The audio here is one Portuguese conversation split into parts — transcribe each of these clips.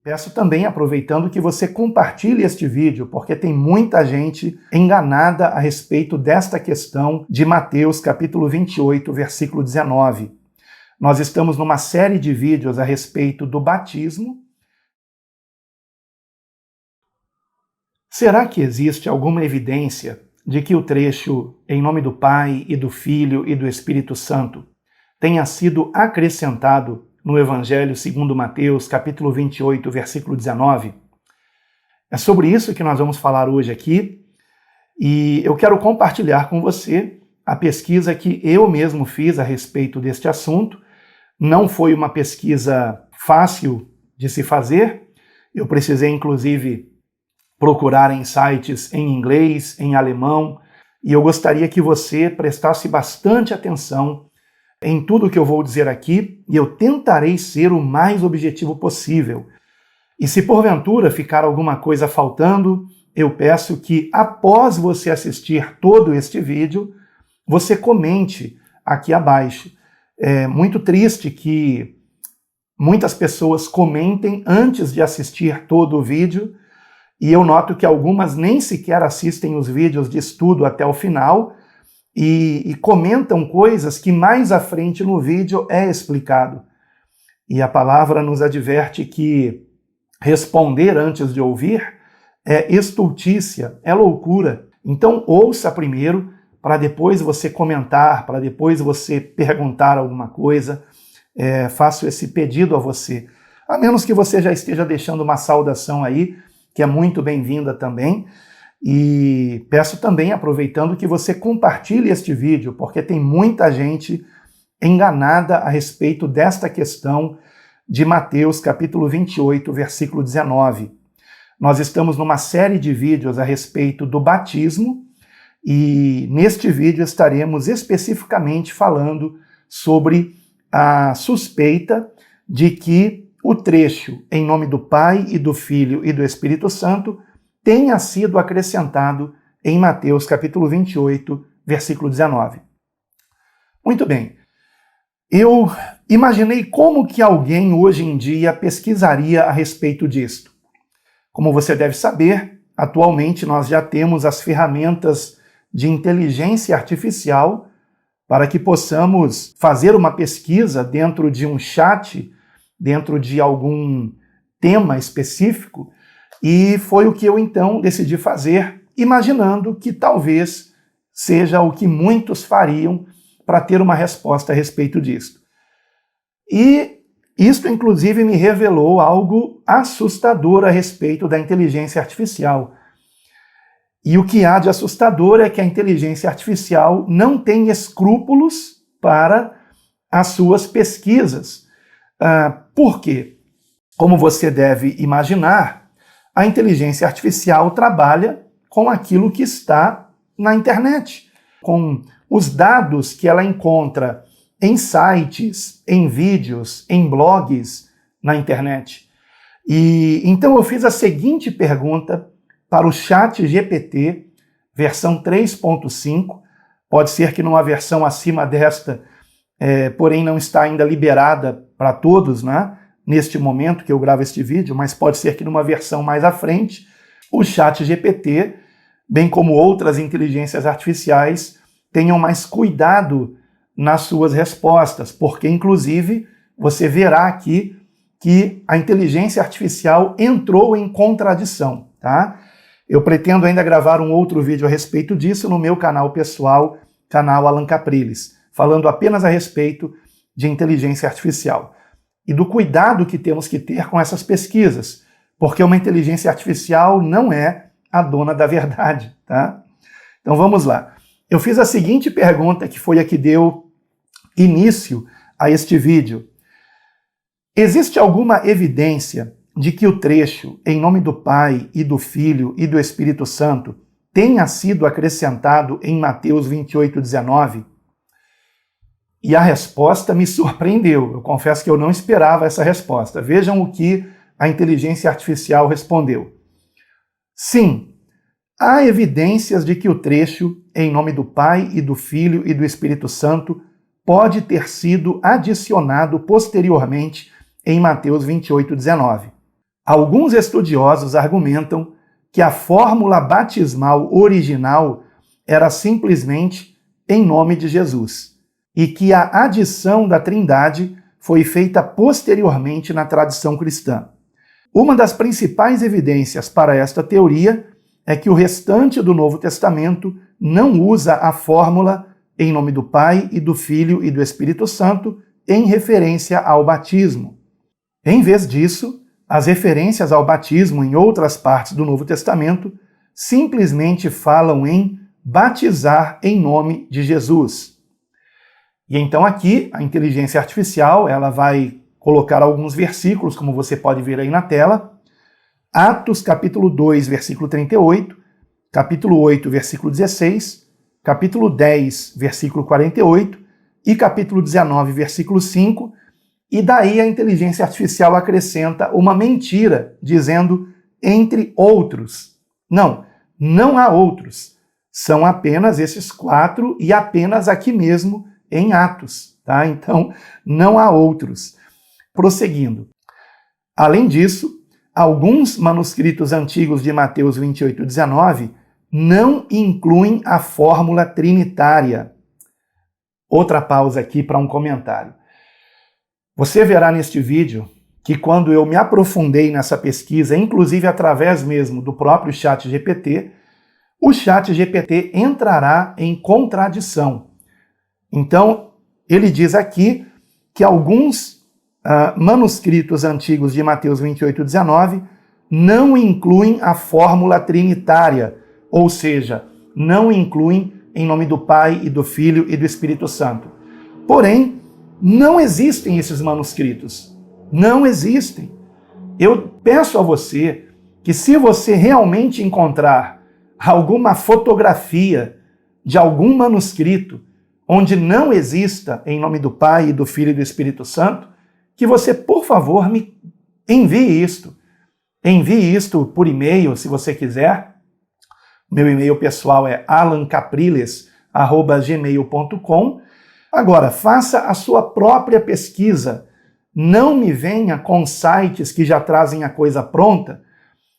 Peço também, aproveitando, que você compartilhe este vídeo, porque tem muita gente enganada a respeito desta questão de Mateus capítulo 28, versículo 19. Nós estamos numa série de vídeos a respeito do batismo. Será que existe alguma evidência de que o trecho "em nome do Pai, e do Filho, e do Espírito Santo" tenha sido acrescentado no Evangelho segundo Mateus, capítulo 28, versículo 19? É sobre isso que nós vamos falar hoje aqui, e eu quero compartilhar com você a pesquisa que eu mesmo fiz a respeito deste assunto. Não foi uma pesquisa fácil de se fazer, eu precisei inclusive procurar em sites em inglês, em alemão, e eu gostaria que você prestasse bastante atenção em tudo que eu vou dizer aqui, e eu tentarei ser o mais objetivo possível. E se porventura ficar alguma coisa faltando, eu peço que, após você assistir todo este vídeo, você comente aqui abaixo. É muito triste que muitas pessoas comentem antes de assistir todo o vídeo, e eu noto que algumas nem sequer assistem os vídeos de estudo até o final, e comentam coisas que mais à frente no vídeo é explicado. E a palavra nos adverte que responder antes de ouvir é estultícia, é loucura. Então ouça primeiro, para depois você comentar, para depois você perguntar alguma coisa. Faço esse pedido a você. A menos que você já esteja deixando uma saudação aí, que é muito bem-vinda também. E peço também, aproveitando, que você compartilhe este vídeo, porque tem muita gente enganada a respeito desta questão de Mateus capítulo 28, versículo 19. Nós estamos numa série de vídeos a respeito do batismo, e neste vídeo estaremos especificamente falando sobre a suspeita de que o trecho "em nome do Pai, e do Filho, e do Espírito Santo" tenha sido acrescentado em Mateus capítulo 28, versículo 19. Muito bem, eu imaginei como que alguém hoje em dia pesquisaria a respeito disto. Como você deve saber, atualmente nós já temos as ferramentas de inteligência artificial para que possamos fazer uma pesquisa dentro de um chat, dentro de algum tema específico, e foi o que eu então decidi fazer, imaginando que talvez seja o que muitos fariam para ter uma resposta a respeito disso. E isto, inclusive, me revelou algo assustador a respeito da inteligência artificial. E o que há de assustador é que a inteligência artificial não tem escrúpulos para as suas pesquisas. Por quê? Como você deve imaginar, a inteligência artificial trabalha com aquilo que está na internet, com os dados que ela encontra em sites, em vídeos, em blogs na internet. E então eu fiz a seguinte pergunta para o ChatGPT, versão 3.5, pode ser que numa versão acima desta, porém não está ainda liberada para todos, né? Neste momento que eu gravo este vídeo, mas pode ser que numa versão mais à frente, o ChatGPT, bem como outras inteligências artificiais, tenham mais cuidado nas suas respostas, porque, inclusive, você verá aqui que a inteligência artificial entrou em contradição, tá? Eu pretendo ainda gravar um outro vídeo a respeito disso no meu canal pessoal, canal Alan Capriles, falando apenas a respeito de inteligência artificial e do cuidado que temos que ter com essas pesquisas, porque uma inteligência artificial não é a dona da verdade, tá? Então vamos lá. Eu fiz a seguinte pergunta, que foi a que deu início a este vídeo. Existe alguma evidência de que o trecho "em nome do Pai, e do Filho, e do Espírito Santo" tenha sido acrescentado em Mateus 28, 19? E a resposta me surpreendeu. Eu confesso que eu não esperava essa resposta. Vejam o que a inteligência artificial respondeu. Sim, há evidências de que o trecho "em nome do Pai, e do Filho, e do Espírito Santo" pode ter sido adicionado posteriormente em Mateus 28, 19. Alguns estudiosos argumentam que a fórmula batismal original era simplesmente em nome de Jesus, e que a adição da Trindade foi feita posteriormente na tradição cristã. Uma das principais evidências para esta teoria é que o restante do Novo Testamento não usa a fórmula em nome do Pai e do Filho e do Espírito Santo em referência ao batismo. Em vez disso, as referências ao batismo em outras partes do Novo Testamento simplesmente falam em batizar em nome de Jesus. E então aqui a inteligência artificial ela vai colocar alguns versículos, como você pode ver aí na tela. Atos capítulo 2, versículo 38, capítulo 8, versículo 16, capítulo 10, versículo 48 e capítulo 19, versículo 5. E daí a inteligência artificial acrescenta uma mentira, dizendo entre outros. Não há outros. São apenas esses 4 e apenas aqui mesmo em Atos, tá? Então, não há outros. Prosseguindo. Além disso, alguns manuscritos antigos de Mateus 28, 19 não incluem a fórmula trinitária. Outra pausa aqui para um comentário. Você verá neste vídeo que quando eu me aprofundei nessa pesquisa, inclusive através mesmo do próprio ChatGPT, o ChatGPT entrará em contradição. Então, ele diz aqui que alguns manuscritos antigos de Mateus 28, 19 não incluem a fórmula trinitária, ou seja, não incluem em nome do Pai e do Filho e do Espírito Santo. Porém, não existem esses manuscritos. Não existem. Eu peço a você que, se você realmente encontrar alguma fotografia de algum manuscrito onde não exista em nome do Pai, do Filho e do Espírito Santo, que você, por favor, me envie isto. Envie isto por e-mail, se você quiser. Meu e-mail pessoal é alancapriles@gmail.com. Agora, faça a sua própria pesquisa. Não me venha com sites que já trazem a coisa pronta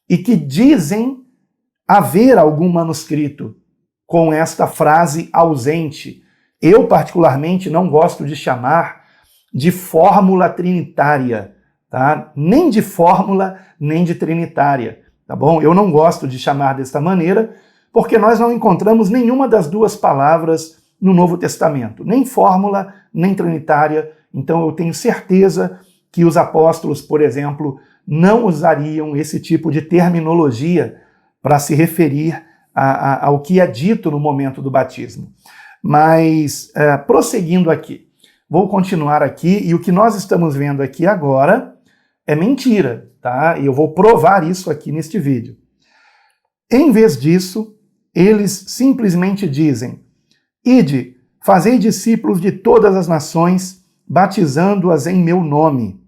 e que dizem haver algum manuscrito com esta frase ausente. Eu, particularmente, não gosto de chamar de fórmula trinitária, tá? Nem de fórmula, nem de trinitária, tá bom? Eu não gosto de chamar desta maneira, porque nós não encontramos nenhuma das duas palavras no Novo Testamento, nem fórmula, nem trinitária. Então eu tenho certeza que os apóstolos, por exemplo, não usariam esse tipo de terminologia para se referir ao que é dito no momento do batismo. Mas, prosseguindo aqui, vou continuar aqui, e o que nós estamos vendo aqui agora é mentira, tá? E eu vou provar isso aqui neste vídeo. Em vez disso, eles simplesmente dizem: Ide, fazei discípulos de todas as nações, batizando-as em meu nome.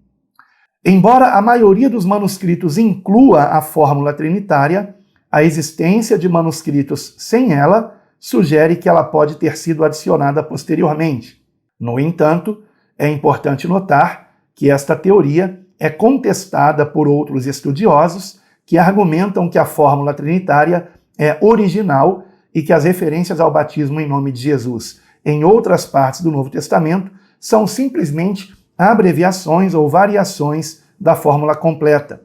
Embora a maioria dos manuscritos inclua a fórmula trinitária, a existência de manuscritos sem ela sugere que ela pode ter sido adicionada posteriormente. No entanto, é importante notar que esta teoria é contestada por outros estudiosos que argumentam que a fórmula trinitária é original e que as referências ao batismo em nome de Jesus em outras partes do Novo Testamento são simplesmente abreviações ou variações da fórmula completa.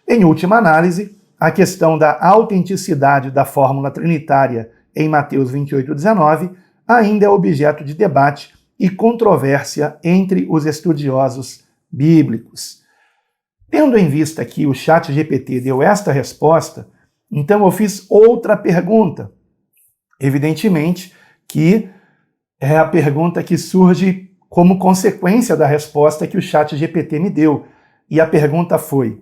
Em última análise, a questão da autenticidade da fórmula trinitária em Mateus 28, 19 ainda é objeto de debate e controvérsia entre os estudiosos bíblicos. Tendo em vista que o ChatGPT deu esta resposta, então eu fiz outra pergunta. Evidentemente que é a pergunta que surge como consequência da resposta que o ChatGPT me deu. E a pergunta foi: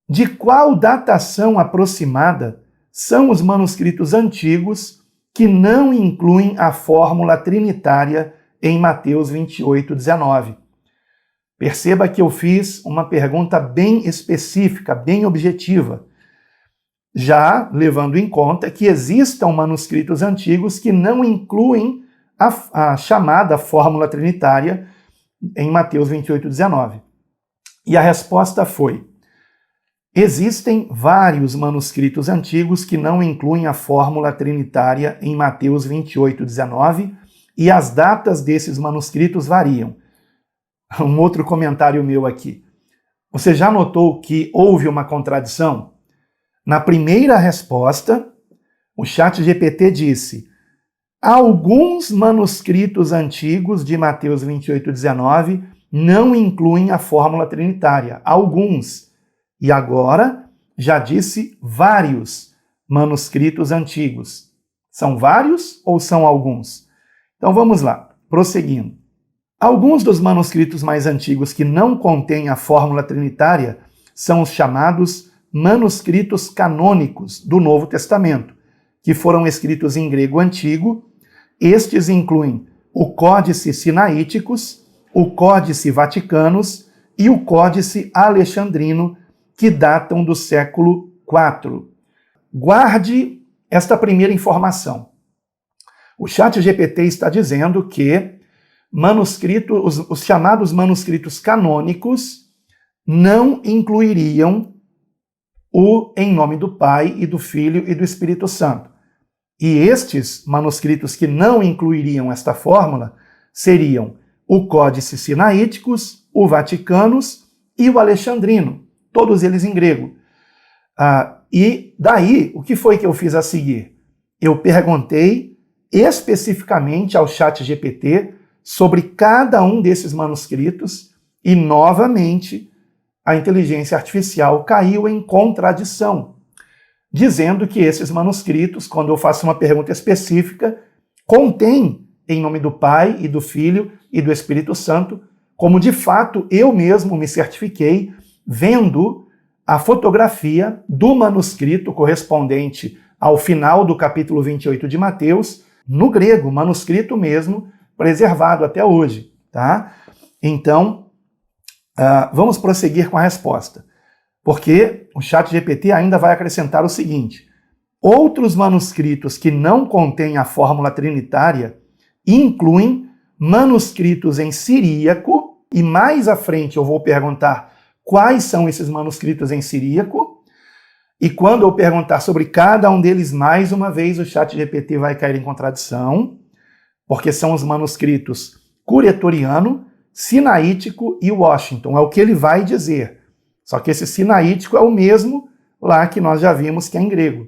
de qual datação aproximada são os manuscritos antigos que não incluem a fórmula trinitária em Mateus 28, 19? Perceba que eu fiz uma pergunta bem específica, bem objetiva, já levando em conta que existam manuscritos antigos que não incluem a chamada fórmula trinitária em Mateus 28, 19. E a resposta foi: Existem vários manuscritos antigos que não incluem a fórmula trinitária em Mateus 28:19 e as datas desses manuscritos variam. Um outro comentário meu aqui. Você já notou que houve uma contradição? Na primeira resposta, o ChatGPT disse: alguns manuscritos antigos de Mateus 28:19 não incluem a fórmula trinitária. Alguns. E agora já disse vários manuscritos antigos. São vários ou são alguns? Então vamos lá, prosseguindo. Alguns dos manuscritos mais antigos que não contêm a fórmula trinitária são os chamados manuscritos canônicos do Novo Testamento, que foram escritos em grego antigo. Estes incluem o Códice Sinaíticos, o Códice Vaticanus e o Códice Alexandrino, que datam do século IV. Guarde esta primeira informação. O ChatGPT está dizendo que os chamados manuscritos canônicos não incluiriam o em nome do Pai e do Filho e do Espírito Santo. E estes manuscritos que não incluiriam esta fórmula seriam o Códice Sinaíticos, o Vaticanus e o Alexandrino, todos eles em grego. E daí, o que foi que eu fiz a seguir? Eu perguntei especificamente ao ChatGPT sobre cada um desses manuscritos e, novamente, a inteligência artificial caiu em contradição, dizendo que esses manuscritos, quando eu faço uma pergunta específica, contêm em nome do Pai e do Filho e do Espírito Santo, como de fato eu mesmo me certifiquei vendo a fotografia do manuscrito correspondente ao final do capítulo 28 de Mateus, no grego, manuscrito mesmo, preservado até hoje, tá? Então, vamos prosseguir com a resposta, porque o ChatGPT ainda vai acrescentar o seguinte: outros manuscritos que não contêm a fórmula trinitária incluem manuscritos em siríaco, e mais à frente eu vou perguntar quais são esses manuscritos em siríaco, e quando eu perguntar sobre cada um deles, mais uma vez o ChatGPT vai cair em contradição, porque são os manuscritos Curetoriano, Sinaítico e Washington, é o que ele vai dizer. Só que esse Sinaítico é o mesmo lá que nós já vimos que é em grego,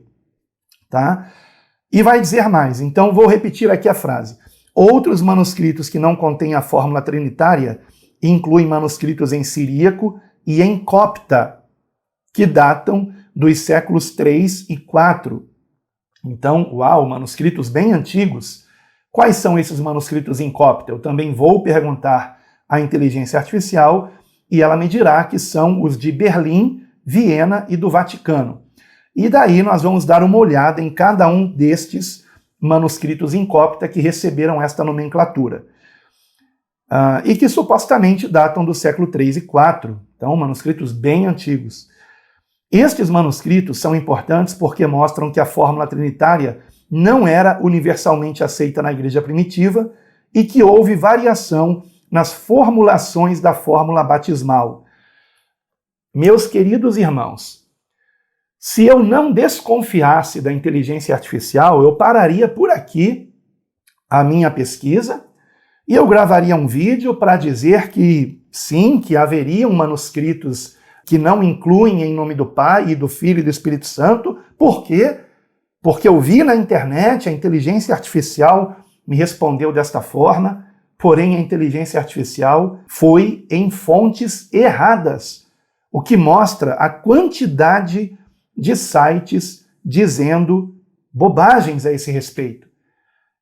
tá? E vai dizer mais, então vou repetir aqui a frase. Outros manuscritos que não contêm a fórmula trinitária incluem manuscritos em siríaco e em copta, que datam dos séculos 3 e 4. Então, manuscritos bem antigos. Quais são esses manuscritos em copta? Eu também vou perguntar à inteligência artificial e ela me dirá que são os de Berlim, Viena e do Vaticano. E daí nós vamos dar uma olhada em cada um destes manuscritos em copta que receberam esta nomenclatura. E que supostamente datam do século 3 e 4. Então, manuscritos bem antigos. Estes manuscritos são importantes porque mostram que a fórmula trinitária não era universalmente aceita na igreja primitiva e que houve variação nas formulações da fórmula batismal. Meus queridos irmãos, se eu não desconfiasse da inteligência artificial, eu pararia por aqui a minha pesquisa e eu gravaria um vídeo para dizer que sim, que haveriam manuscritos que não incluem em nome do Pai e do Filho e do Espírito Santo. Por quê? Porque eu vi na internet, a inteligência artificial me respondeu desta forma, porém a inteligência artificial foi em fontes erradas, o que mostra a quantidade de sites dizendo bobagens a esse respeito.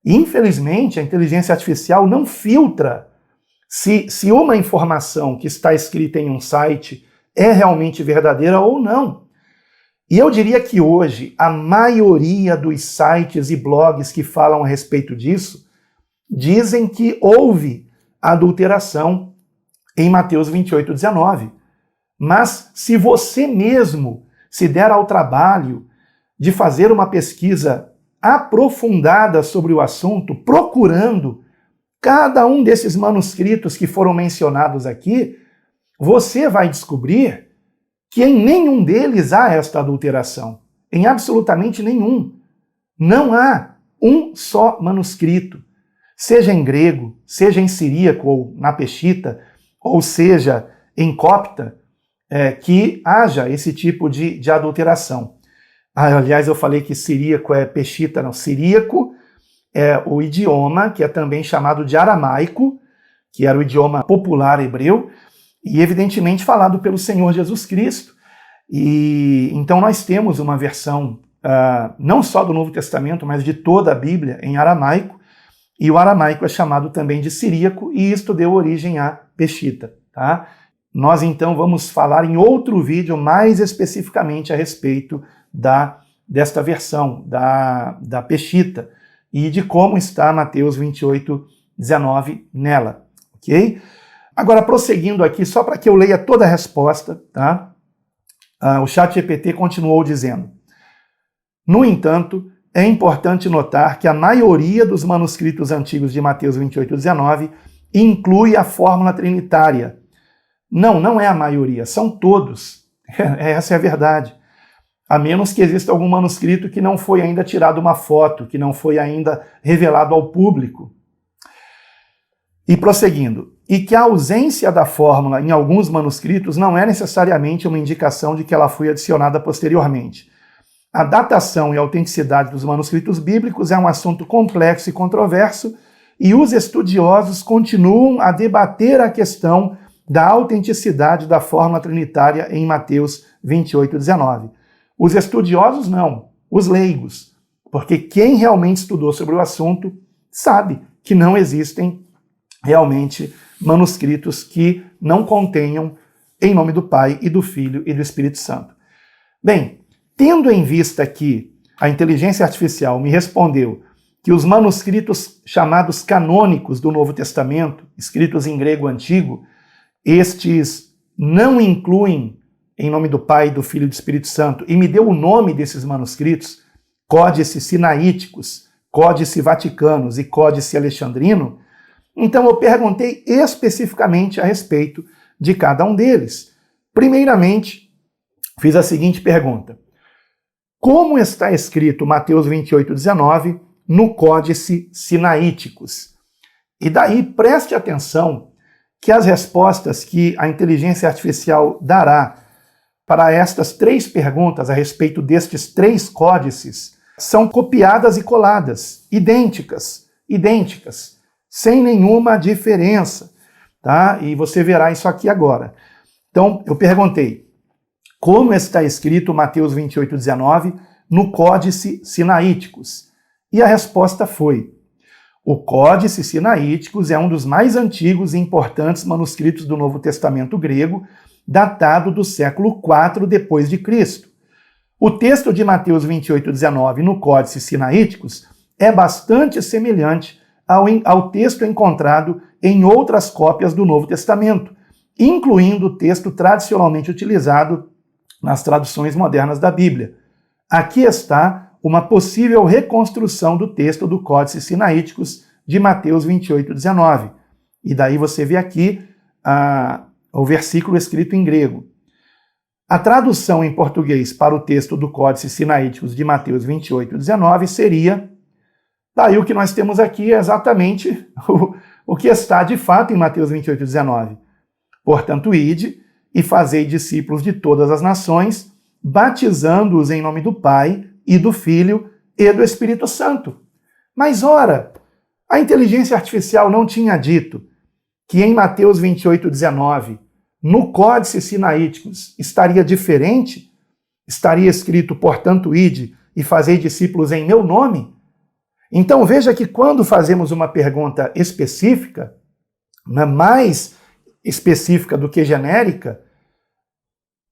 Infelizmente, a inteligência artificial não filtra se uma informação que está escrita em um site é realmente verdadeira ou não. E eu diria que hoje a maioria dos sites e blogs que falam a respeito disso dizem que houve adulteração em Mateus 28:19. Mas se você mesmo se der ao trabalho de fazer uma pesquisa aprofundada sobre o assunto, procurando cada um desses manuscritos que foram mencionados aqui, você vai descobrir que em nenhum deles há esta adulteração. Em absolutamente nenhum. Não há um só manuscrito, seja em grego, seja em siríaco ou na peshita, ou seja em copta, que haja esse tipo de adulteração. Aliás, eu falei que siríaco é peshita, não. Siríaco é o idioma que é também chamado de aramaico, que era o idioma popular hebreu, e evidentemente falado pelo Senhor Jesus Cristo. E então nós temos uma versão não só do Novo Testamento, mas de toda a Bíblia em aramaico, e o aramaico é chamado também de siríaco, e isto deu origem à peshita, tá? Nós então vamos falar em outro vídeo mais especificamente a respeito desta versão, da peshita, e de como está Mateus 28:19 nela, ok? Agora, prosseguindo aqui, só para que eu leia toda a resposta, tá? O ChatGPT continuou dizendo: no entanto, é importante notar que a maioria dos manuscritos antigos de Mateus 28:19 inclui a fórmula trinitária. Não é a maioria, são todos. Essa é a verdade. A menos que exista algum manuscrito que não foi ainda tirado uma foto, que não foi ainda revelado ao público. E prosseguindo, e que a ausência da fórmula em alguns manuscritos não é necessariamente uma indicação de que ela foi adicionada posteriormente. A datação e a autenticidade dos manuscritos bíblicos é um assunto complexo e controverso, e os estudiosos continuam a debater a questão da autenticidade da fórmula trinitária em Mateus 28:19. Os estudiosos não, os leigos, porque quem realmente estudou sobre o assunto sabe que não existem realmente manuscritos que não contenham em nome do Pai e do Filho e do Espírito Santo. Bem, tendo em vista que a inteligência artificial me respondeu que os manuscritos chamados canônicos do Novo Testamento, escritos em grego antigo, estes não incluem em nome do Pai, do Filho e do Espírito Santo, e me deu o nome desses manuscritos, Códice Sinaíticos, Códice Vaticanos e Códice Alexandrino, então eu perguntei especificamente a respeito de cada um deles. Primeiramente, fiz a seguinte pergunta: como está escrito Mateus 28:19 no Códice Sinaíticos? E daí preste atenção que as respostas que a inteligência artificial dará para estas três perguntas a respeito destes três códices são copiadas e coladas, idênticas, sem nenhuma diferença, tá? E você verá isso aqui agora. Então, eu perguntei: como está escrito Mateus 28:19 no Códice Sinaíticos? E a resposta foi: o Códice Sinaíticos é um dos mais antigos e importantes manuscritos do Novo Testamento grego, datado do século IV depois de Cristo. O texto de Mateus 28:19 no Códice Sinaíticos é bastante semelhante ao texto encontrado em outras cópias do Novo Testamento, incluindo o texto tradicionalmente utilizado nas traduções modernas da Bíblia. Aqui está uma possível reconstrução do texto do Códice Sinaíticos de Mateus 28:19. E daí você vê aqui o versículo escrito em grego. A tradução em português para o texto do Códice Sinaíticos de Mateus 28:19 seria: daí o que nós temos aqui é exatamente o que está de fato em Mateus 28:19. Portanto, ide e fazei discípulos de todas as nações, batizando-os em nome do Pai e do Filho e do Espírito Santo. Mas ora, a inteligência artificial não tinha dito que em Mateus 28:19, no Códice Sinaíticos, estaria diferente? Estaria escrito: portanto, ide e fazei discípulos em meu nome? Então veja que quando fazemos uma pergunta específica, mais específica do que genérica,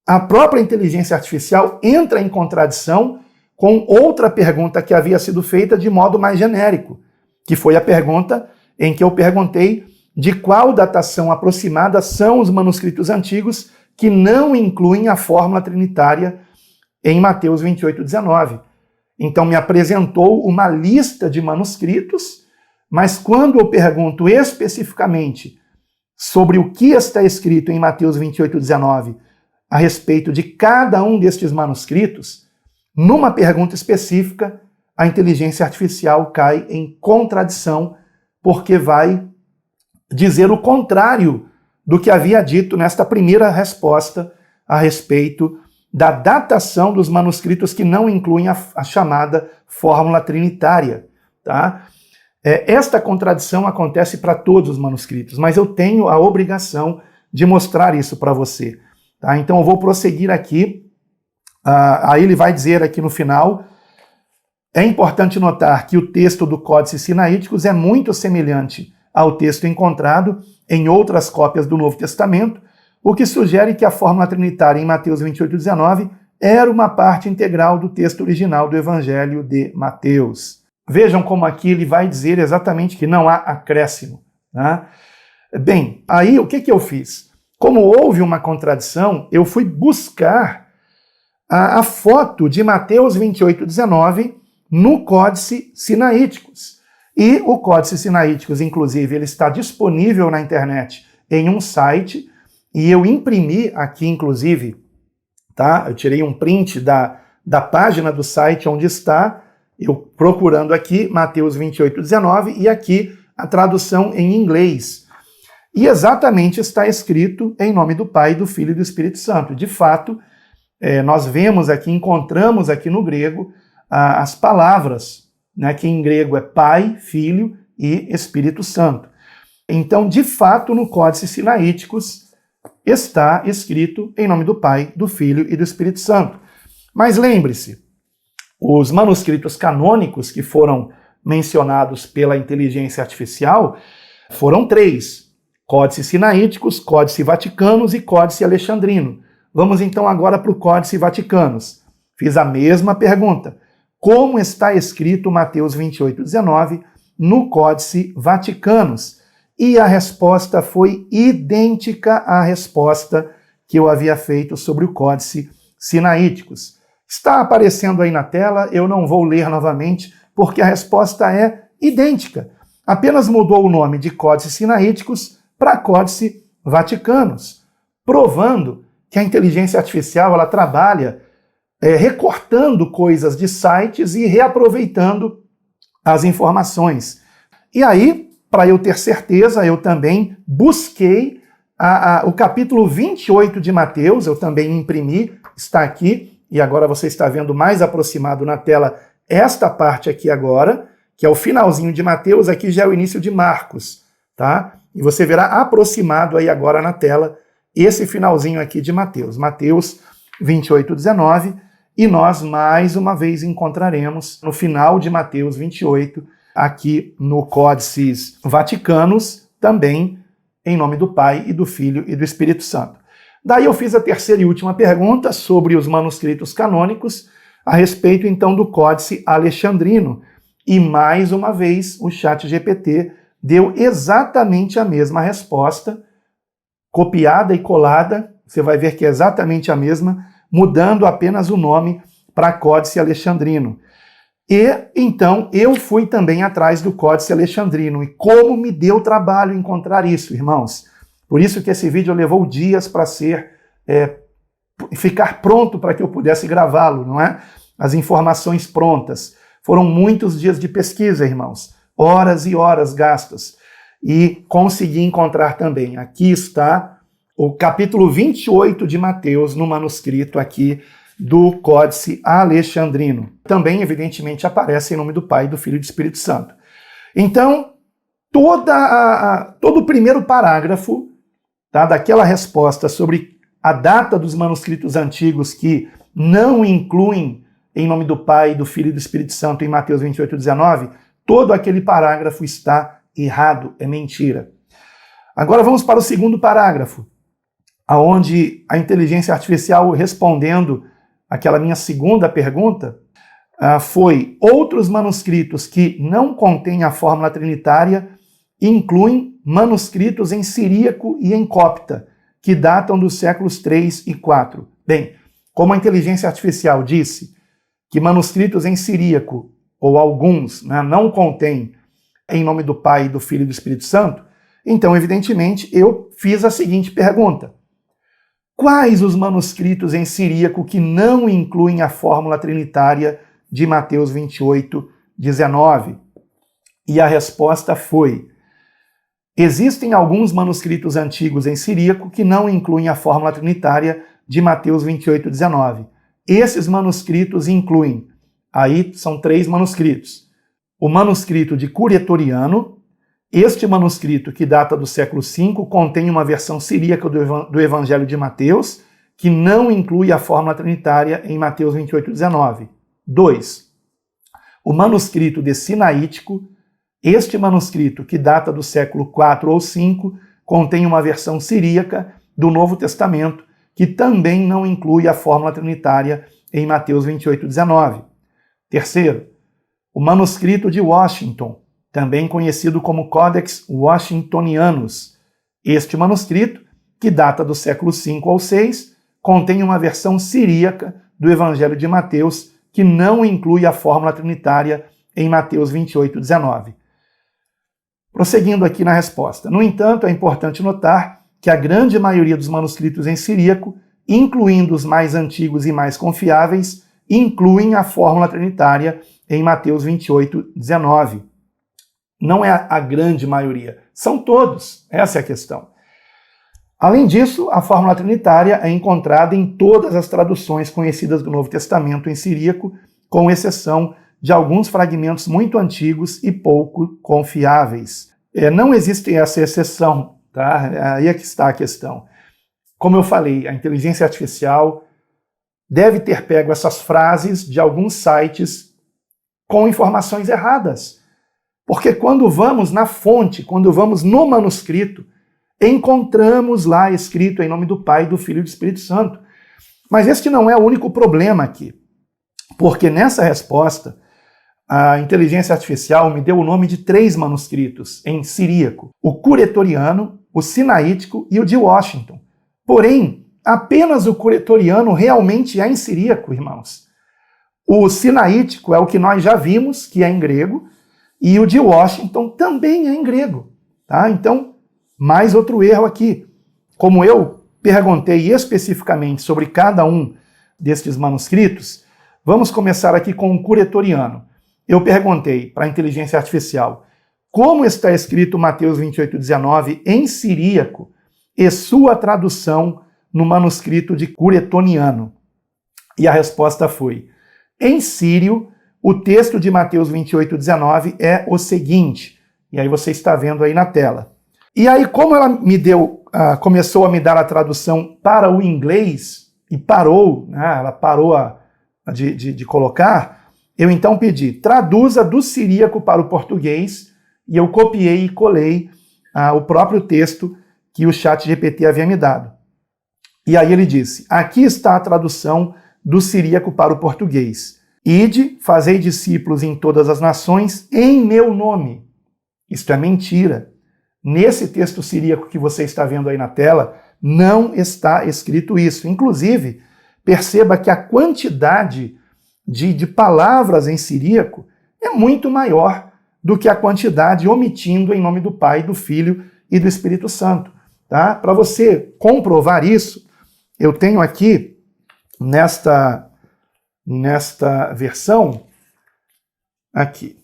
a própria inteligência artificial entra em contradição com outra pergunta que havia sido feita de modo mais genérico, que foi a pergunta em que eu perguntei de qual datação aproximada são os manuscritos antigos que não incluem a fórmula trinitária em Mateus 28:19. Então me apresentou uma lista de manuscritos, mas quando eu pergunto especificamente sobre o que está escrito em Mateus 28:19 a respeito de cada um destes manuscritos, numa pergunta específica, a inteligência artificial cai em contradição, porque vai dizer o contrário do que havia dito nesta primeira resposta a respeito da datação dos manuscritos que não incluem a chamada fórmula trinitária. Tá? Esta contradição acontece para todos os manuscritos, mas eu tenho a obrigação de mostrar isso para você. Tá? Então eu vou prosseguir aqui, aí ele vai dizer aqui no final, é importante notar que o texto do Códice Sinaíticos é muito semelhante ao texto encontrado em outras cópias do Novo Testamento, o que sugere que a fórmula trinitária em Mateus 28:19 era uma parte integral do texto original do Evangelho de Mateus. Vejam como aqui ele vai dizer exatamente que não há acréscimo. Né? Bem, aí o que eu fiz? Como houve uma contradição, eu fui buscar a foto de Mateus 28:19 no Códice Sinaíticos. E o Códice Sinaíticos, inclusive, ele está disponível na internet em um site, e eu imprimi aqui, inclusive, tá? Eu tirei um print da página do site onde está, eu procurando aqui, Mateus 28:19, e aqui a tradução em inglês. E exatamente está escrito em nome do Pai, do Filho e do Espírito Santo. De fato, nós vemos aqui, encontramos aqui no grego as palavras, né, que em grego é Pai, Filho e Espírito Santo. Então, de fato, no Códice Sinaíticos está escrito em nome do Pai, do Filho e do Espírito Santo. Mas lembre-se, os manuscritos canônicos que foram mencionados pela inteligência artificial foram 3. Códice Sinaíticos, Códice Vaticanos e Códice Alexandrino. Vamos então agora para o Códice Vaticanos. Fiz a mesma pergunta. Como está escrito Mateus 28:19 no Códice Vaticanos? E a resposta foi idêntica à resposta que eu havia feito sobre o Códice Sinaíticos. Está aparecendo aí na tela, eu não vou ler novamente, porque a resposta é idêntica. Apenas mudou o nome de Códice Sinaíticos para Códice Vaticanos, provando que a inteligência artificial ela trabalha recortando coisas de sites e reaproveitando as informações. E aí, para eu ter certeza, eu também busquei o capítulo 28 de Mateus, eu também imprimi, está aqui, e agora você está vendo mais aproximado na tela esta parte aqui agora, que é o finalzinho de Mateus, aqui já é o início de Marcos, tá? E você verá aproximado aí agora na tela esse finalzinho aqui de Mateus, Mateus 28:19, e nós mais uma vez encontraremos no final de Mateus 28, aqui no Códices Vaticanos, também em nome do Pai e do Filho e do Espírito Santo. Daí eu fiz a terceira e última pergunta sobre os manuscritos canônicos, a respeito então do Códice Alexandrino. E mais uma vez o ChatGPT deu exatamente a mesma resposta, copiada e colada, você vai ver que é exatamente a mesma, mudando apenas o nome para Códice Alexandrino. E então eu fui também atrás do Códice Alexandrino. E como me deu trabalho encontrar isso, irmãos. Por isso que esse vídeo levou dias para ficar pronto para que eu pudesse gravá-lo, não é? As informações prontas. Foram muitos dias de pesquisa, irmãos. Horas e horas gastas. E consegui encontrar também. Aqui está o capítulo 28 de Mateus, no manuscrito aqui do Códice Alexandrino. Também, evidentemente, aparece em nome do Pai, do Filho e do Espírito Santo. Então, todo o primeiro parágrafo, tá, daquela resposta sobre a data dos manuscritos antigos que não incluem em nome do Pai, do Filho e do Espírito Santo em Mateus 28:19, todo aquele parágrafo está errado, é mentira. Agora vamos para o segundo parágrafo, onde a inteligência artificial respondendo aquela minha segunda pergunta foi: outros manuscritos que não contêm a fórmula trinitária incluem manuscritos em siríaco e em copta, que datam dos séculos 3 e 4. Bem, como a inteligência artificial disse que manuscritos em siríaco, ou alguns, né, não contêm em nome do Pai, do Filho e do Espírito Santo, então, evidentemente, eu fiz a seguinte pergunta: Quais os manuscritos em siríaco que não incluem a fórmula trinitária de Mateus 28, 19? E a resposta foi: existem alguns manuscritos antigos em siríaco que não incluem a fórmula trinitária de Mateus 28, 19. Esses manuscritos incluem, aí são 3 manuscritos, o manuscrito de Curetoriano. Este manuscrito, que data do século V, contém uma versão siríaca do Evangelho de Mateus, que não inclui a fórmula trinitária em Mateus 28, 19. 2. O manuscrito de Sinaítico. Este manuscrito, que data do século IV ou V, contém uma versão siríaca do Novo Testamento, que também não inclui a fórmula trinitária em Mateus 28, 19. 3. O manuscrito de Washington, também conhecido como Codex Washingtonianus. Este manuscrito, que data do século V ou VI, contém uma versão siríaca do Evangelho de Mateus, que não inclui a fórmula trinitária em Mateus 28, 19. Prosseguindo aqui na resposta. No entanto, é importante notar que a grande maioria dos manuscritos em siríaco, incluindo os mais antigos e mais confiáveis, incluem a fórmula trinitária em Mateus 28, 19. Não é a grande maioria, são todos, essa é a questão. Além disso, a fórmula trinitária é encontrada em todas as traduções conhecidas do Novo Testamento em siríaco, com exceção de alguns fragmentos muito antigos e pouco confiáveis. Não existe essa exceção, tá? Aí é que está a questão. Como eu falei, a inteligência artificial deve ter pego essas frases de alguns sites com informações erradas. Porque quando vamos na fonte, quando vamos no manuscrito, encontramos lá escrito em nome do Pai, do Filho e do Espírito Santo. Mas este não é o único problema aqui. Porque nessa resposta, a inteligência artificial me deu o nome de 3 manuscritos em siríaco: o Curetoriano, o Sinaítico e o de Washington. Porém, apenas o Curetoriano realmente é em siríaco, irmãos. O Sinaítico é o que nós já vimos, que é em grego, e o de Washington também é em grego. Tá? Então, mais outro erro aqui. Como eu perguntei especificamente sobre cada um destes manuscritos, vamos começar aqui com o Curetoriano. Eu perguntei para a inteligência artificial como está escrito Mateus 28, 19 em siríaco e sua tradução no manuscrito de Curetoniano. E a resposta foi: em sírio, o texto de Mateus 28, 19 é o seguinte, e aí você está vendo aí na tela. E aí, como ela começou a me dar a tradução para o inglês, e parou, né, ela parou de colocar, eu então pedi: traduza do siríaco para o português, e eu copiei e colei o próprio texto que o ChatGPT havia me dado. E aí ele disse: aqui está a tradução do siríaco para o português. Ide, fazei discípulos em todas as nações, em meu nome. Isto é mentira. Nesse texto siríaco que você está vendo aí na tela, não está escrito isso. Inclusive, perceba que a quantidade de palavras em siríaco é muito maior do que a quantidade omitindo em nome do Pai, do Filho e do Espírito Santo. Tá? Para você comprovar isso, eu tenho aqui, nesta versão, aqui,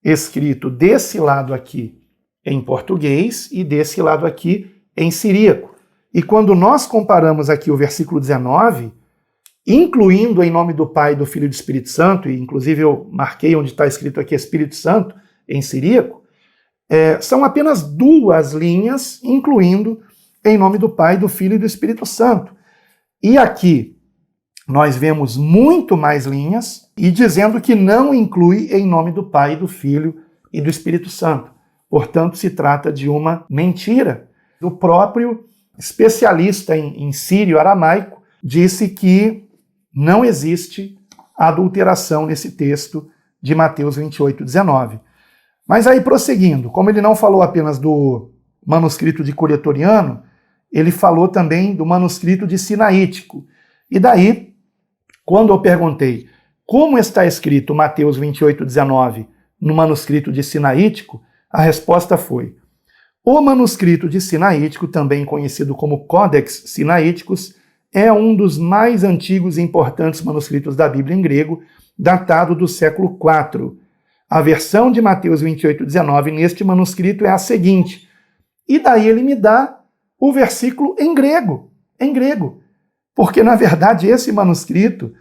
escrito desse lado aqui em português e desse lado aqui em siríaco. E quando nós comparamos aqui o versículo 19, incluindo em nome do Pai, do Filho e do Espírito Santo, e inclusive eu marquei onde está escrito aqui Espírito Santo, em siríaco, são apenas 2 linhas, incluindo em nome do Pai, do Filho e do Espírito Santo. E aqui nós vemos muito mais linhas e dizendo que não inclui em nome do Pai, do Filho e do Espírito Santo. Portanto, se trata de uma mentira. O próprio especialista em sírio-aramaico disse que não existe adulteração nesse texto de Mateus 28, 19. Mas aí, prosseguindo, como ele não falou apenas do manuscrito de Curetoriano, ele falou também do manuscrito de Sinaítico. E daí, quando eu perguntei como está escrito Mateus 28, 19 no manuscrito de Sinaítico, a resposta foi: O manuscrito de Sinaítico, também conhecido como Codex Sinaiticus, é um dos mais antigos e importantes manuscritos da Bíblia em grego, datado do século IV. A versão de Mateus 28:19 neste manuscrito é a seguinte, e daí ele me dá o versículo em grego, porque na verdade esse manuscrito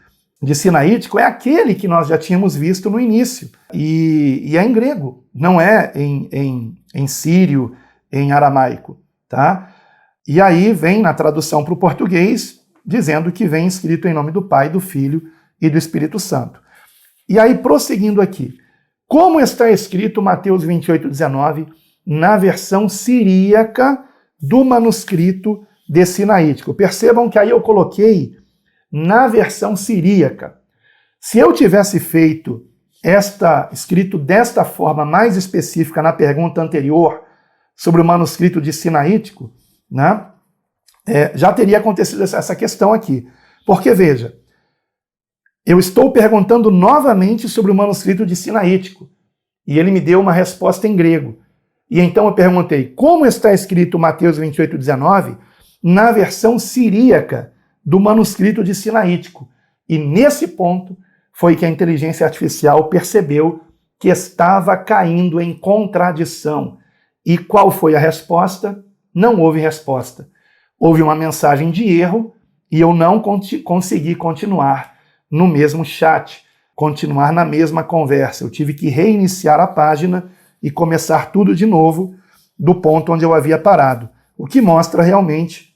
de Sinaítico é aquele que nós já tínhamos visto no início, e é em grego, não é em sírio, em aramaico, tá? E aí vem na tradução para o português, dizendo que vem escrito em nome do Pai, do Filho e do Espírito Santo. E aí, prosseguindo aqui, como está escrito Mateus 28:19 na versão siríaca do manuscrito de Sinaítico? Percebam que aí eu coloquei na versão siríaca. Se eu tivesse feito escrito desta forma mais específica na pergunta anterior sobre o manuscrito de Sinaítico, né, já teria acontecido essa questão aqui. Porque, veja, eu estou perguntando novamente sobre o manuscrito de Sinaítico, e ele me deu uma resposta em grego. E então eu perguntei, como está escrito Mateus 28:19 na versão siríaca do manuscrito de Sinaítico? E nesse ponto foi que a inteligência artificial percebeu que estava caindo em contradição. E qual foi a resposta? Não houve resposta. Houve uma mensagem de erro e eu não consegui continuar no mesmo chat, continuar na mesma conversa. Eu tive que reiniciar a página e começar tudo de novo do ponto onde eu havia parado. O que mostra realmente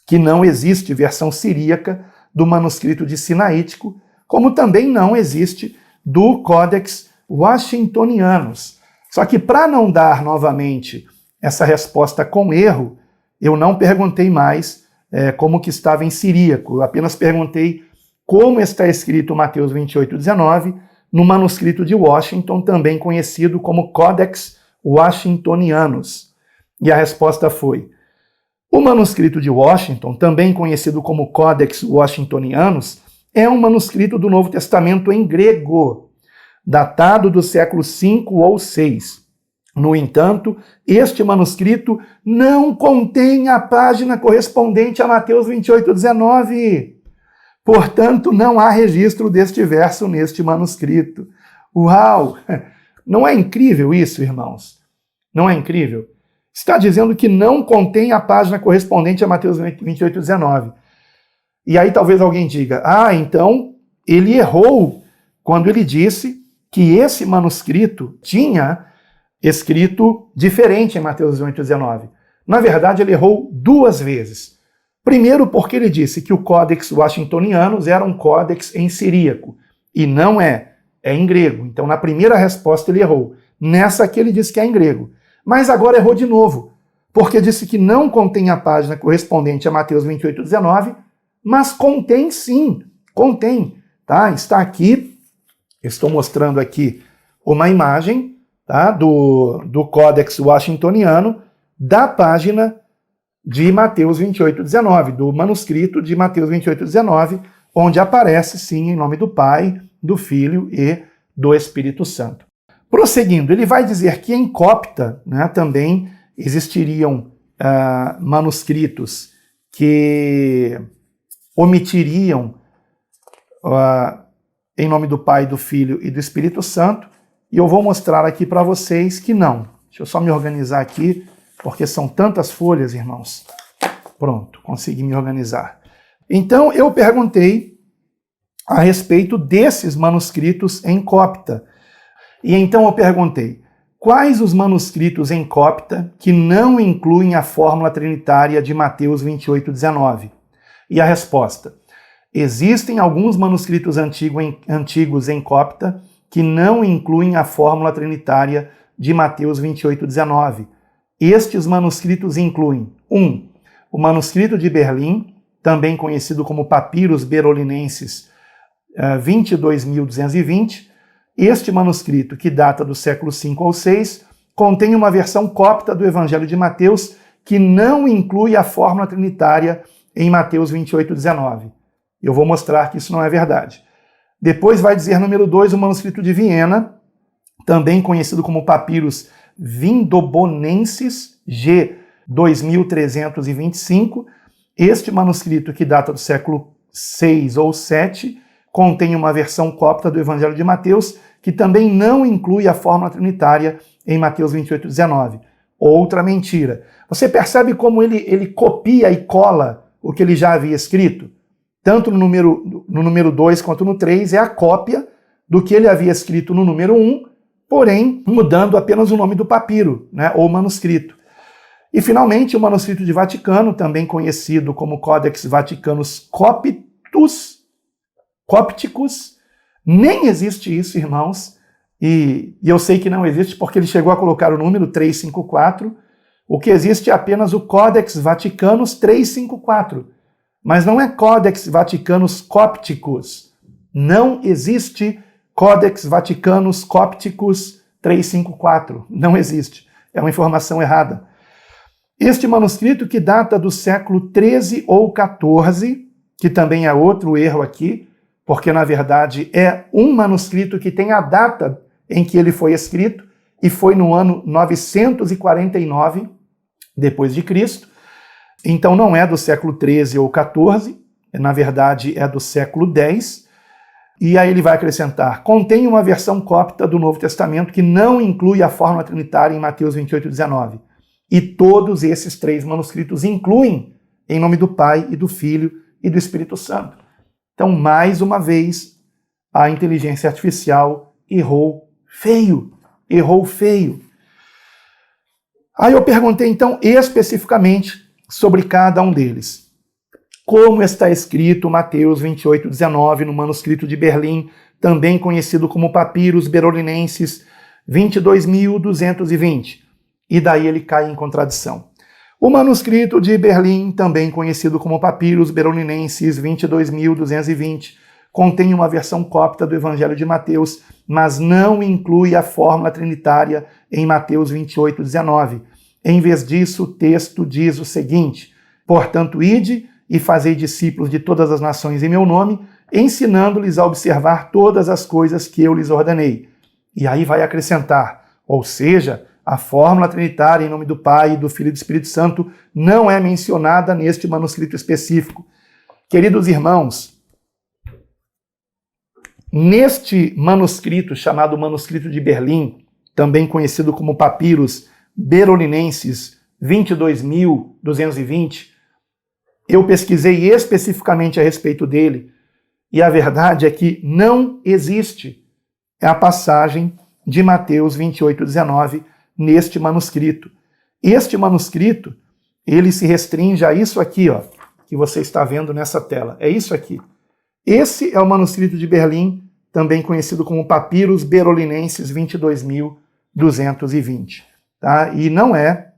que não existe versão siríaca do manuscrito de Sinaítico, como também não existe do Codex Washingtonianus. Só que para não dar novamente essa resposta com erro, eu não perguntei mais como que estava em siríaco, eu apenas perguntei como está escrito Mateus 28:19 no manuscrito de Washington, também conhecido como Codex Washingtonianus. E a resposta foi: o manuscrito de Washington, também conhecido como Codex Washingtonianus, é um manuscrito do Novo Testamento em grego, datado do século V ou VI. No entanto, este manuscrito não contém a página correspondente a Mateus 28:19. Portanto, não há registro deste verso neste manuscrito. Uau! Não é incrível isso, irmãos? Não é incrível? Está dizendo que não contém a página correspondente a Mateus 28:19. E aí talvez alguém diga, então ele errou quando ele disse que esse manuscrito tinha escrito diferente em Mateus 28:19. Na verdade, ele errou duas vezes. Primeiro, porque ele disse que o Codex Washingtonianus era um códex em siríaco, e não é em grego. Então, na primeira resposta, ele errou. Nessa aqui, ele disse que é em grego. Mas agora errou de novo, porque disse que não contém a página correspondente a Mateus 28:19, mas contém sim, contém. Tá? Está aqui, estou mostrando aqui uma imagem, tá, do Codex Washingtoniano, da página de Mateus 28:19, do manuscrito de Mateus 28:19, onde aparece sim em nome do Pai, do Filho e do Espírito Santo. Prosseguindo, ele vai dizer que em copta, né, também existiriam manuscritos que omitiriam em nome do Pai, do Filho e do Espírito Santo, e eu vou mostrar aqui para vocês que não. Deixa eu só me organizar aqui, porque são tantas folhas, irmãos. Pronto, consegui me organizar. Então, eu perguntei a respeito desses manuscritos em copta. E então eu perguntei, quais os manuscritos em copta que não incluem a fórmula trinitária de Mateus 28:19? E a resposta: existem alguns manuscritos antigos em copta que não incluem a fórmula trinitária de Mateus 28:19. Estes manuscritos incluem 1. O manuscrito de Berlim, também conhecido como Papiros Berolinenses 22.220. Este manuscrito, que data do século V ou VI, contém uma versão copta do Evangelho de Mateus que não inclui a fórmula trinitária em Mateus 28:19. Eu vou mostrar que isso não é verdade. Depois vai dizer, número 2, o manuscrito de Viena, também conhecido como Papiros Vindobonenses G 2325. Este manuscrito, que data do século 6 ou 7, contém uma versão cópita do Evangelho de Mateus, que também não inclui a fórmula trinitária em Mateus 28:19. Outra mentira. Você percebe como ele copia e cola o que ele já havia escrito? Tanto no número 2 quanto no 3 é a cópia do que ele havia escrito no número 1, porém mudando apenas o nome do papiro, né, ou manuscrito. E, finalmente, o manuscrito de Vaticano, também conhecido como Codex Vaticanus Copticus, nem existe isso, irmãos, e eu sei que não existe porque ele chegou a colocar o número 354, o que existe é apenas o Codex Vaticanus 354, mas não é Codex Vaticanus Copticus, não existe Codex Vaticanus Copticus 354, não existe, é uma informação errada. Este manuscrito, que data do século 13 ou 14, que também é outro erro aqui, porque na verdade é um manuscrito que tem a data em que ele foi escrito, e foi no ano 949 depois de Cristo. Então não é do século 13 ou 14, na verdade é do século 10. E aí ele vai acrescentar: contém uma versão cópita do Novo Testamento que não inclui a fórmula trinitária em Mateus 28:19. E todos esses 3 manuscritos incluem em nome do Pai e do Filho e do Espírito Santo. Então, mais uma vez, a inteligência artificial errou feio. Errou feio. Aí eu perguntei, então, especificamente sobre cada um deles. Como está escrito Mateus 28:19 no manuscrito de Berlim, também conhecido como Papyrus Berolinensis 22.220. E daí ele cai em contradição. O manuscrito de Berlim, também conhecido como Papyrus Berolinensis 22.220, contém uma versão cópita do Evangelho de Mateus, mas não inclui a fórmula trinitária em Mateus 28:19. Em vez disso, o texto diz o seguinte: portanto, ide e fazei discípulos de todas as nações em meu nome, ensinando-lhes a observar todas as coisas que eu lhes ordenei. E aí vai acrescentar, ou seja, a fórmula trinitária em nome do Pai, do Filho e do Espírito Santo não é mencionada neste manuscrito específico. Queridos irmãos, neste manuscrito chamado Manuscrito de Berlim, também conhecido como Papyrus Berolinensis 22.220, eu pesquisei especificamente a respeito dele, e a verdade é que não existe a passagem de Mateus 28:19 neste manuscrito. Este manuscrito, ele se restringe a isso aqui, ó, que você está vendo nessa tela. É isso aqui. Esse é o manuscrito de Berlim, também conhecido como Papyrus Berolinensis 22.220. Tá? E não é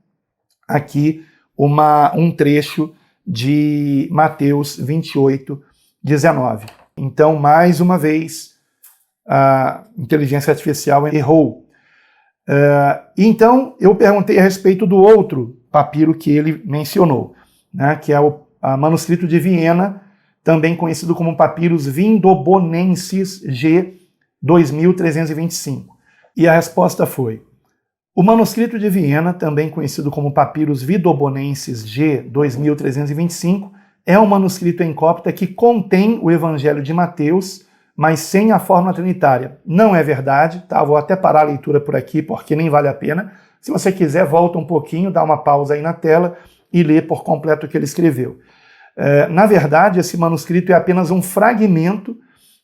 aqui um trecho de Mateus 28:19. Então, mais uma vez, a inteligência artificial errou. Então, eu perguntei a respeito do outro papiro que ele mencionou, né, que é o manuscrito de Viena, também conhecido como Papyrus Vindobonensis G 2325. E a resposta foi: o manuscrito de Viena, também conhecido como Papyrus Vindobonensis G 2325, é um manuscrito em cópita que contém o Evangelho de Mateus, mas sem a fórmula trinitária. Não é verdade, tá? Vou até parar a leitura por aqui, porque nem vale a pena. Se você quiser, volta um pouquinho, dá uma pausa aí na tela e lê por completo o que ele escreveu. Na verdade, esse manuscrito é apenas um fragmento,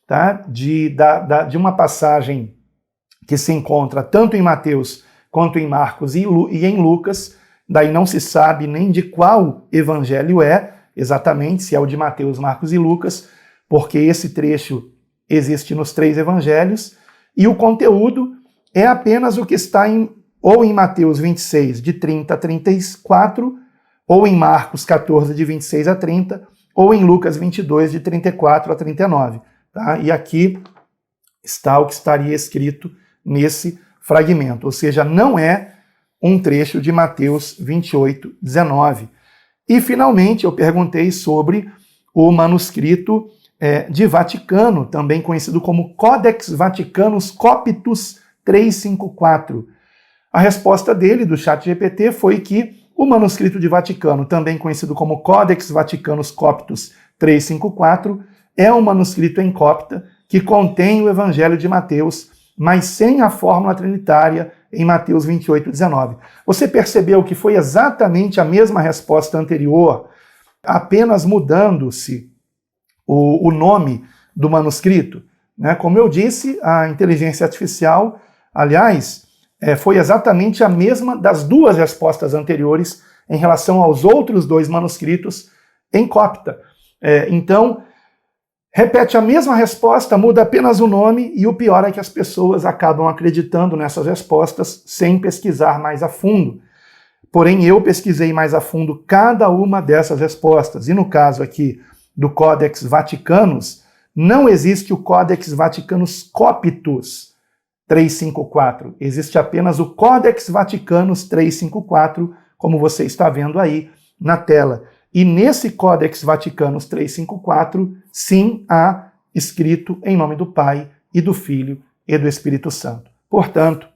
tá, de uma passagem que se encontra tanto em Mateus quanto em Marcos e em Lucas. Daí não se sabe nem de qual evangelho é exatamente, se é o de Mateus, Marcos e Lucas, porque esse trecho existe nos 3 evangelhos, e o conteúdo é apenas o que está ou em Mateus 26, de 30 a 34, ou em Marcos 14, de 26 a 30, ou em Lucas 22, de 34 a 39. Tá? E aqui está o que estaria escrito nesse fragmento, ou seja, não é um trecho de Mateus 28:19. E, finalmente, eu perguntei sobre o manuscrito de Vaticano, também conhecido como Codex Vaticanus Coptus 354. A resposta dele, do ChatGPT, foi que o manuscrito de Vaticano, também conhecido como Codex Vaticanus Coptus 354, é um manuscrito em copta que contém o Evangelho de Mateus, mas sem a fórmula trinitária em Mateus 28:19. Você percebeu que foi exatamente a mesma resposta anterior, apenas mudando-se o nome do manuscrito? Né? Como eu disse, a inteligência artificial, aliás, foi exatamente a mesma das duas respostas anteriores em relação aos outros dois manuscritos em copta. Então, repete a mesma resposta, muda apenas o nome, e o pior é que as pessoas acabam acreditando nessas respostas sem pesquisar mais a fundo. Porém, eu pesquisei mais a fundo cada uma dessas respostas. E no caso aqui do Codex Vaticanus, não existe o Codex Vaticanus Coptus 354. Existe apenas o Codex Vaticanus 354, como você está vendo aí na tela. E nesse Codex Vaticanus 354, sim, há escrito em nome do Pai e do Filho e do Espírito Santo. Portanto,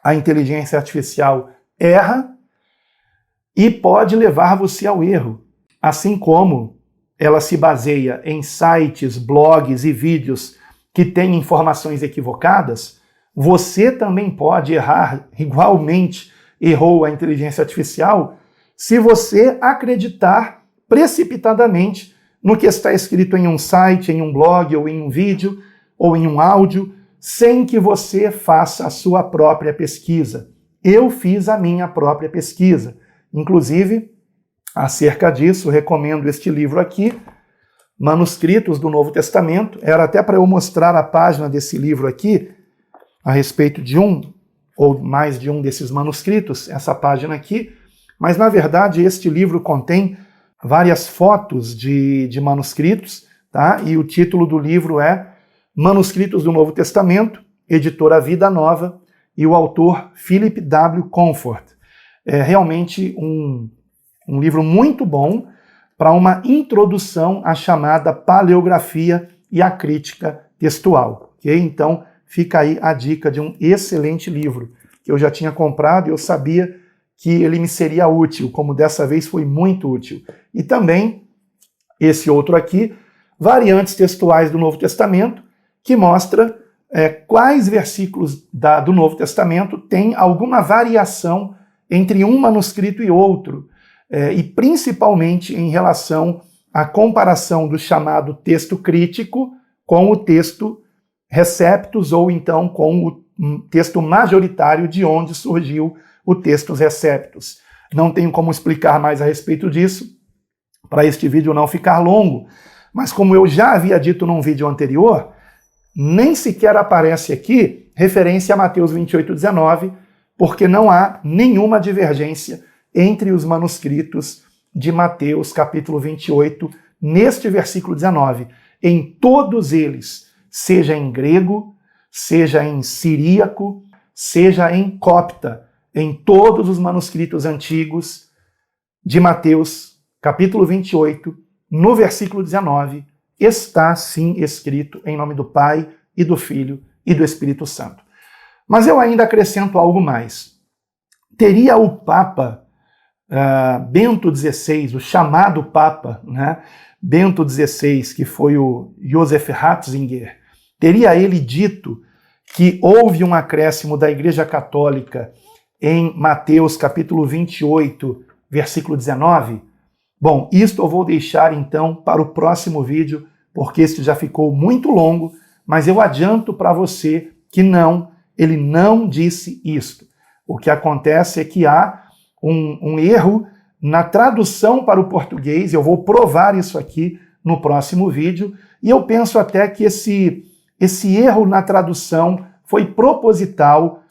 a inteligência artificial erra e pode levar você ao erro, assim como ela se baseia em sites, blogs e vídeos que têm informações equivocadas. Você também pode errar, igualmente errou a inteligência artificial, se você acreditar precipitadamente no que está escrito em um site, em um blog, ou em um vídeo, ou em um áudio, sem que você faça a sua própria pesquisa. Eu fiz a minha própria pesquisa. Inclusive, acerca disso, recomendo este livro aqui, Manuscritos do Novo Testamento. Era até para eu mostrar a página desse livro aqui, a respeito de um ou mais de um desses manuscritos, essa página aqui. Mas, na verdade, este livro contém várias fotos de manuscritos, tá? E o título do livro é Manuscritos do Novo Testamento, editora Vida Nova, e o autor Philip W. Comfort. É realmente um livro muito bom para uma introdução à chamada paleografia e à crítica textual. Okay? Então, fica aí a dica de um excelente livro, que eu já tinha comprado e eu sabia que ele me seria útil, como dessa vez foi muito útil. E também, esse outro aqui, Variantes Textuais do Novo Testamento, que mostra quais versículos do Novo Testamento têm alguma variação entre um manuscrito e outro, e principalmente em relação à comparação do chamado texto crítico com o texto receptus, ou então com o texto majoritário de onde surgiu o textus receptus. Não tenho como explicar mais a respeito disso, para este vídeo não ficar longo, mas como eu já havia dito num vídeo anterior, nem sequer aparece aqui referência a Mateus 28:19, porque não há nenhuma divergência entre os manuscritos de Mateus capítulo 28, neste versículo 19. Em todos eles, seja em grego, seja em siríaco, seja em copta, em todos os manuscritos antigos de Mateus, capítulo 28, no versículo 19, está sim escrito em nome do Pai e do Filho e do Espírito Santo. Mas eu ainda acrescento algo mais. Teria o Papa Bento XVI, o chamado Papa, né, Bento XVI, que foi o Joseph Ratzinger, teria ele dito que houve um acréscimo da Igreja Católica em Mateus capítulo 28, versículo 19? Bom, isto eu vou deixar então para o próximo vídeo, porque este já ficou muito longo, mas eu adianto para você que não, ele não disse isto. O que acontece é que há um erro na tradução para o português, eu vou provar isso aqui no próximo vídeo, e eu penso até que esse erro na tradução foi proposital,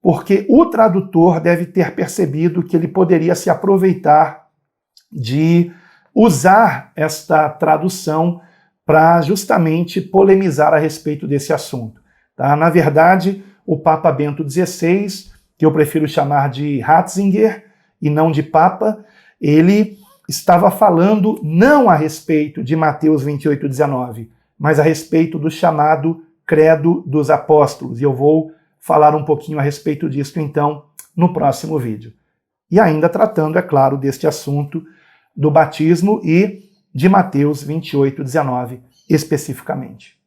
porque o tradutor deve ter percebido que ele poderia se aproveitar de usar esta tradução para justamente polemizar a respeito desse assunto. Tá? Na verdade, o Papa Bento XVI, que eu prefiro chamar de Ratzinger e não de Papa, ele estava falando não a respeito de Mateus 28:19, mas a respeito do chamado Credo dos Apóstolos. E eu vou falar um pouquinho a respeito disso, então, no próximo vídeo. E ainda tratando, é claro, deste assunto do batismo e de Mateus 28:19 especificamente.